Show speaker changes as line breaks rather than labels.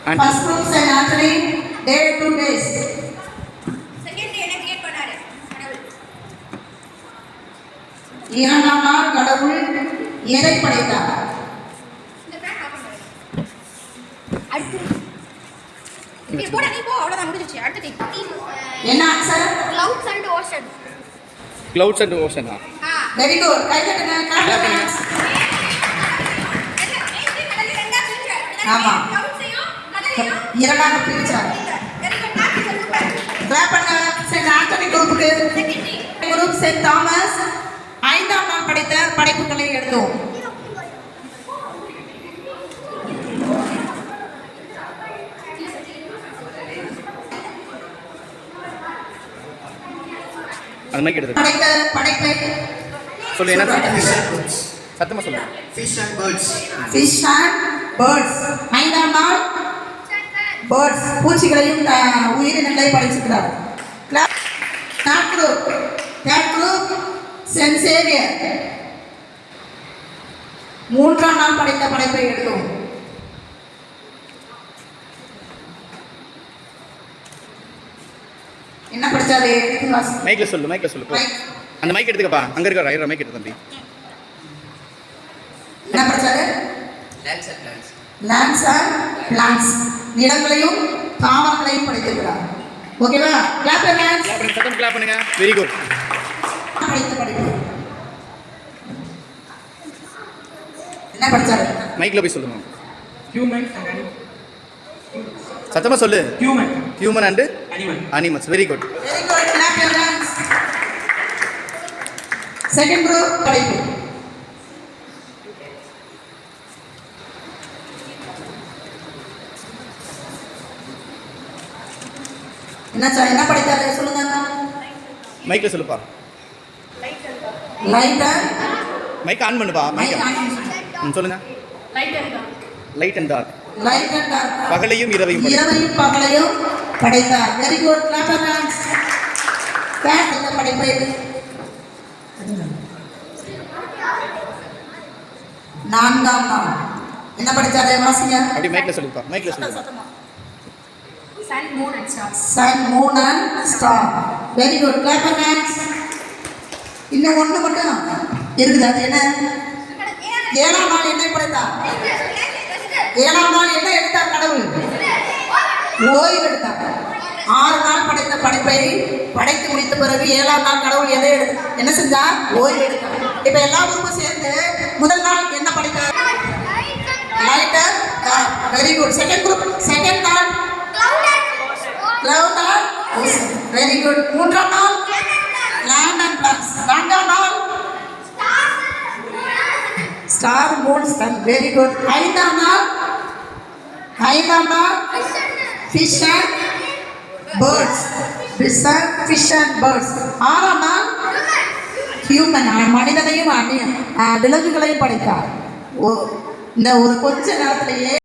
First group Saint Anthony, day 2 days.
Second day என்ன create பண்ணாரு கடவுள்.
இரண்டாம் நாள் கடவுள் எதை படைத்தார்?
இந்த ஃபேன் ஆஃப் பண்ணுங்க. அடுத்து நீ போடா நீ போ அவ்வளவுதான் முடிஞ்சிச்சு. அடுத்து
என்ன answer?
clouds and ocean.
Clouds and ocean.
Very good. கை தட்டுங்க. காட்டுங்க. ஆமா. இரண்டாக பிரிச்சார். கிளாப் பண்ணுங்க. செயின்ட் ஆண்டனி குரூப்புக்கு. குரூப் செயின்ட் தாமஸ் ஐந்தாம் நாள் படைத்த படைப்புகளை எழுதுவோம்.
அது மாதிரி எடுத்து
படைத்த படைப்பை
சொல்லு. என்ன சத்தமா சொல்லு.
Fish and birds.
Fish and birds. ஐந்தாம் நாள் பேர்ட்ஸ் பூச்சிகளையும் உயிரினங்களையும் படைச்சிருக்கிறார். தேர்ட் குரூப் சென்ட் சேவியர் மூன்றாம் நாள் படைத்த படைப்பை எழுதுவோம். என்ன படிச்சாரு?
மைக்ல சொல்லு. மைக்ல சொல்லு போ. அந்த மைக் எடுத்துக்கப்பா. அங்க இருக்க ரைட் மைக் எடுத்து தம்பி.
என்ன படிச்சாரு? லேண்ட்ஸ் அண்ட் பிளான்ஸ் நிலங்களையும் தாவரங்களையும் படித்திருக்கிறார். ஓகேவா? Clap your hands.
சத்தம் கிளாப் பண்ணுங்க. Very good.
படித்த படிப்பு என்ன படிச்சாரு?
மைக்ல போய் சொல்லுங்க.
Human and animal.
சத்தமா சொல்லு. Human and
Animal.
animals. Very good.
Very good. Clap your hands. Second group படிப்பு என்ன படித்தாரு சொல்லுங்க.
மைக்ல சொல்லுப்பா.
லைட் அண்ட்
மைக் ஆன் பண்ணுப்பா. மைக் சொல்லுங்க. Light and dark.
Light and dark
பகலையும் இரவையும்
பகலையும் படைத்தார். Very good. Clap your hands. கேட் என்ன படைப்பு? நான்காம் நாள் என்ன படிச்சாரு? வாசிங்க.
அப்படி மைக்ல சொல்லுப்பா. மைக்ல சொல்லுங்க.
sun moon and stars.
Sun, moon and star. Very good. Clap your hands. இன்னும் ஒன்று மட்டும் இருக்குது. அது என்ன? ஏழாம் நாள் என்ன படைத்தார்? ஏழாம் நாள் என்ன எடுத்தார் கடவுள்? ஓய்வு எடுத்தார். 6 நாள் படைத்த படைப்பை படைத்து முடித்த பிறகு 7ஆம் நாள் கடவுள் எதை என்ன செஞ்சார்? ஓய்வு எடுத்தார். இப்போ எல்லா குரூப்பும் சேர்ந்து முதல் நாள் என்ன படைத்தார்? Lighter. Very good. Second group second நாள் cloud and ocean. Very good. மூன்றாம் நாள் land and plants. நான்காம் நாள் star, moon, sun. Very good. ஐந்தாம் நாள் fish and birds. Fish and birds. ஆறாம் நாள் human. மனிதனையும் விலங்குகளையும் படைத்தார். இந்த ஒரு கொஞ்ச நேரத்திலேயே